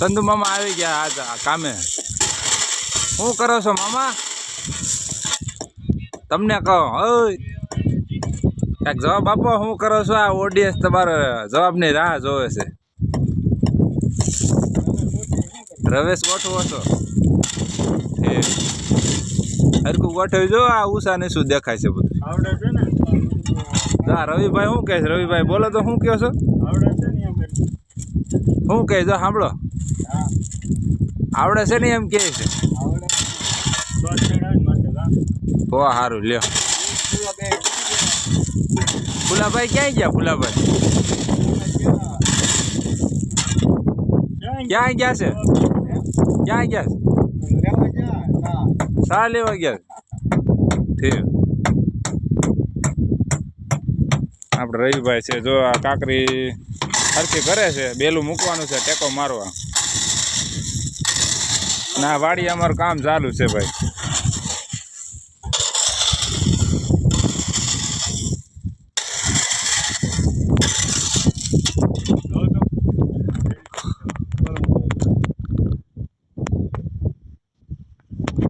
સંધુ મામા આવી ગયા આજ કામે. શું કરો છો મામા? તમને કહો ઓય કાંઈક જવાબ આપો. શું કરો છો? આ ઓડિયન્સ તમારો જવાબની રાહ જોવે છે. રવેશ ગોઠવો છો? ઠીક, હરકું ગોઠવી જો. આ ઉષા ને શું દેખાય છે બધું. હા રવિભાઈ શું કહે છે? રવિભાઈ બોલો તો શું કહો છો? શું કહે જો સાંભળો. આવડે છે ને એમ કહે છે. તો સારું લ્યો. ફુલાભાઈ ક્યાંય ગયા? ફુલાભાઈ ક્યાં ગયા છે? ક્યાં ગયા છે? શા લેવા ગયા? ઠીક. આપણે રવિભાઈ છે જો આ કાકરી હરખી કરે છે. બેલું મૂકવાનું છે ટેકો મારવા. ના વાડી અમારું કામ ચાલુ છે ભાઈ.